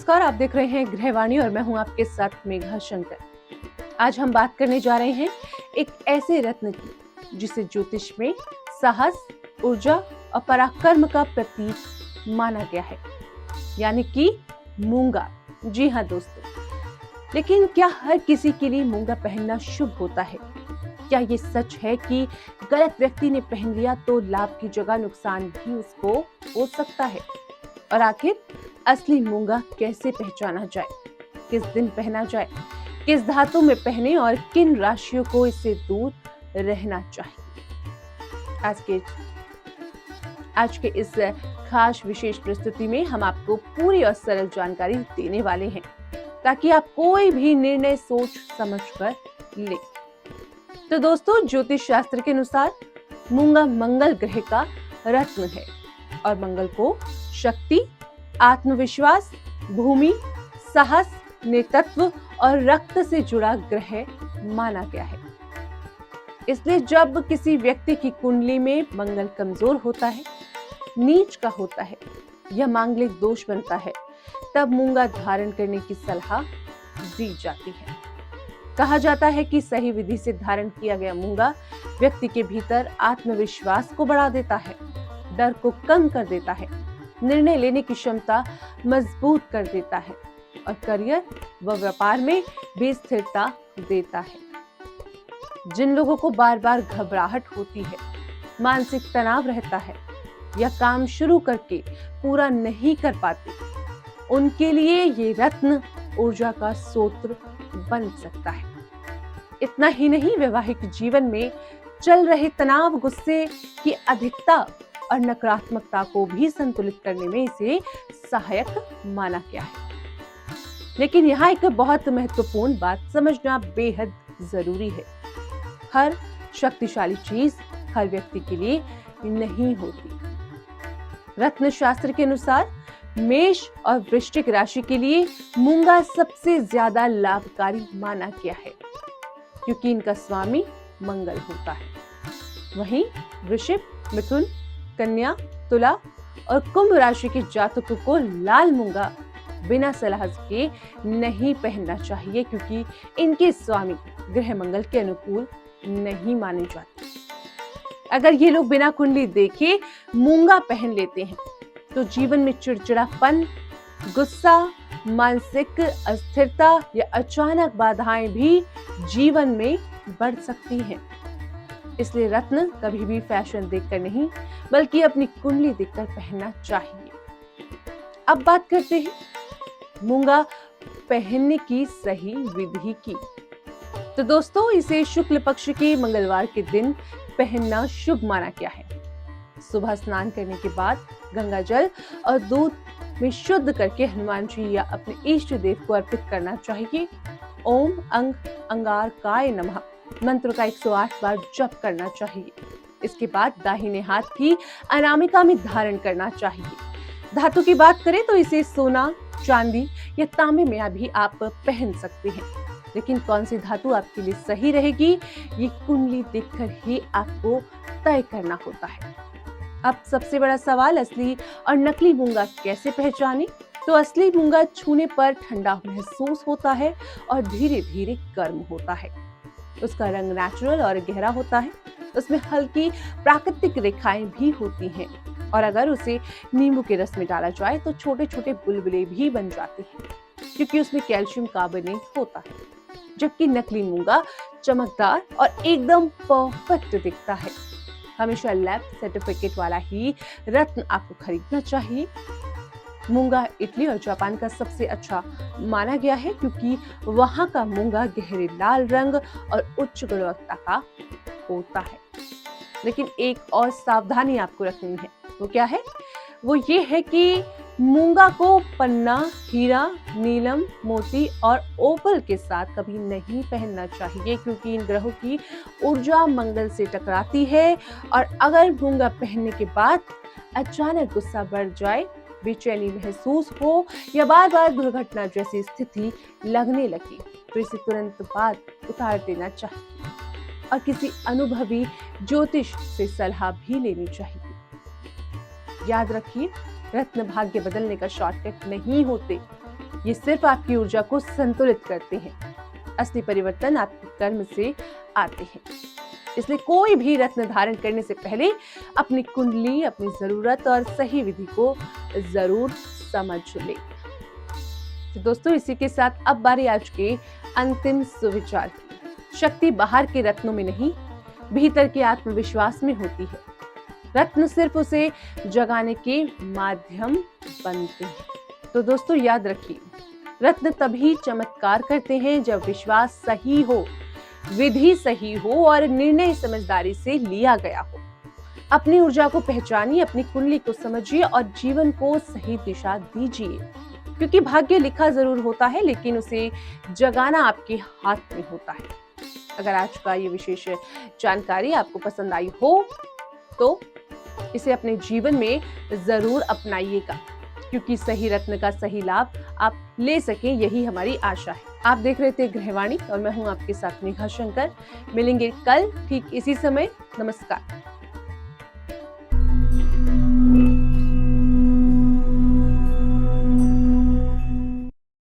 नमस्कार, आप देख रहे हैं गृहवाणी और मैं हूं आपके साथ मेघा शंकर। आज हम बात करने जा रहे हैं एक ऐसे रत्न की जिसे ज्योतिष में साहस, ऊर्जा और पराक्रम का प्रतीक माना गया है, यानी कि मूंगा। जी हाँ दोस्तों, लेकिन क्या हर किसी के लिए मूंगा पहनना शुभ होता है? क्या ये सच है कि गलत व्यक्ति ने पहन लिया तो लाभ की जगह नुकसान भी उसको हो सकता है? और आखिर असली मूंगा कैसे पहचाना जाए, किस दिन पहना जाए, किस धातु में पहने और किन राशियों को इससे दूर रहना चाहिए? आज के इस खास विशेष प्रस्तुति में हम आपको पूरी और सरल जानकारी देने वाले हैं, ताकि आप कोई भी निर्णय सोच समझ कर ले। तो दोस्तों, ज्योतिष शास्त्र के अनुसार मूंगा मंगल ग्रह का रत्न है और मंगल को शक्ति, आत्मविश्वास, भूमि, साहस, नेतृत्व और रक्त से जुड़ा ग्रह माना गया है। इसलिए जब किसी व्यक्ति की कुंडली में मंगल कमजोर होता है, नीच का होता है या मांगलिक दोष बनता है, तब मूंगा धारण करने की सलाह दी जाती है। कहा जाता है कि सही विधि से धारण किया गया मूंगा व्यक्ति के भीतर आत्मविश्वास को बढ़ा देता है, डर को कम कर देता है, निर्णय लेने की क्षमता मजबूत कर देता है और करियर व व्यापार में भी स्थिरता देता है। जिन लोगों को बार बार घबराहट होती है, मानसिक तनाव रहता है या काम शुरू करके पूरा नहीं कर पाते, उनके लिए ये रत्न ऊर्जा का स्रोत बन सकता है। इतना ही नहीं, वैवाहिक जीवन में चल रहे तनाव, गुस्से की अधिकता और नकारात्मकता को भी संतुलित करने में इसे सहायक माना गया है। लेकिन यहाँ एक बहुत महत्वपूर्ण बात समझना बेहद जरूरी है। हर शक्तिशाली चीज हर व्यक्ति के लिए नहीं होती। रत्न शास्त्र के अनुसार मेष और वृश्चिक राशि के लिए मूंगा सबसे ज्यादा लाभकारी माना गया है, क्योंकि इनका स्वामी मंगल होता है। वहीं वृश्चिक, मिथुन, कन्या, तुला और कुंभ राशि के जातकों को लाल मूंगा बिना सलाह के नहीं पहनना चाहिए, क्योंकि इनके स्वामी ग्रह मंगल के अनुकूल नहीं माने जाते। अगर ये लोग बिना कुंडली देखे मूंगा पहन लेते हैं तो जीवन में चिड़चिड़ापन, गुस्सा, मानसिक अस्थिरता या अचानक बाधाएं भी जीवन में बढ़ सकती हैं। इसलिए रत्न कभी भी फैशन देखकर नहीं, बल्कि अपनी कुंडली देखकर पहनना चाहिए। अब बात करते हैं मूंगा पहनने की सही विधि की। तो दोस्तों, इसे शुक्ल पक्ष के मंगलवार के दिन पहनना शुभ माना गया है। सुबह स्नान करने के बाद गंगा जल और दूध में शुद्ध करके हनुमान जी या अपने इष्ट देव को अर्पित करना चाहिए। ओम अंग अंगारकाय नमः मंत्र का 108 बार जप करना चाहिए। इसके बाद दाहिने हाथ की अनामिका में धारण करना चाहिए। धातु की बात करें तो इसे सोना, चांदी या तांबे में भी आप पहन सकते हैं। लेकिन कौन सी धातु आपके लिए सही रहेगी, ये कुंडली देखकर ही आपको तय करना होता है। अब सबसे बड़ा सवाल, असली और नकली मूंगा कैसे पहचाने? तो असली मूंगा छूने पर ठंडा महसूस होता है और धीरे धीरे गर्म होता है। उसका रंग नेचुरल और गहरा होता है। उसमें हल्की प्राकृतिक रेखाएं भी होती हैं और अगर उसे नींबू के रस में डाला जाए तो छोटे छोटे बुलबुले भी बन जाते हैं, क्योंकि उसमें कैल्शियम कार्बोनेट होता है। जबकि नकली मूंगा चमकदार और एकदम परफेक्ट दिखता है। हमेशा लैब सर्टिफिकेट वाला ही रत्न आपको खरीदना चाहिए। मूंगा इटली और जापान का सबसे अच्छा माना गया है, क्योंकि वहां का मूंगा गहरे लाल रंग और उच्च गुणवत्ता का होता है। लेकिन एक और सावधानी आपको रखनी है। वो क्या है? वो ये है कि मूंगा को पन्ना, हीरा, नीलम, मोती और ओपल के साथ कभी नहीं पहनना चाहिए, क्योंकि इन ग्रहों की ऊर्जा मंगल से टकराती है और अगर मूंगा पहनने के बाद अचानक गुस्सा बढ़ जाए, बेचैनी महसूस हो या बार बार दुर्घटना जैसी स्थिति लगने लगे, तो इसे तुरंत बाद उतार देना चाहिए और किसी अनुभवी ज्योतिष से सलाह भी लेनी चाहिए। याद रखिए, रत्न भाग्य बदलने का शॉर्टकट नहीं होते। ये सिर्फ आपकी ऊर्जा को संतुलित करते हैं। असली परिवर्तन आपके कर्म से आते हैं। इसलिए कोई भी रत्न धारण करने से पहले अपनी कुंडली, अपनी जरूरत और सही विधि को जरूर समझ ले। तो दोस्तों, इसी के साथ अब बारी आज के अंतिम सुविचार की। शक्ति बाहर के रत्नों में नहीं, भीतर के आत्मविश्वास में होती है। रत्न सिर्फ उसे जगाने के माध्यम बनते हैं। तो दोस्तों, याद रखिए, रत्न तभी चमत्कार करते हैं जब विश्वास सही हो, विधि सही हो और निर्णय समझदारी से लिया गया हो। अपनी ऊर्जा को पहचानिए, अपनी कुंडली को समझिए और जीवन को सही दिशा दीजिए, क्योंकि भाग्य लिखा जरूर होता है, लेकिन उसे जगाना आपके हाथ में होता है। अगर आज का ये विशेष जानकारी आपको पसंद आई हो तो इसे अपने जीवन में जरूर अपनाइएगा, क्योंकि सही रत्न का सही लाभ आप ले सकें, यही हमारी आशा है। आप देख रहे थे गृहवाणी और मैं हूं आपके साथ मेघा शंकर। मिलेंगे कल ठीक इसी समय। नमस्कार।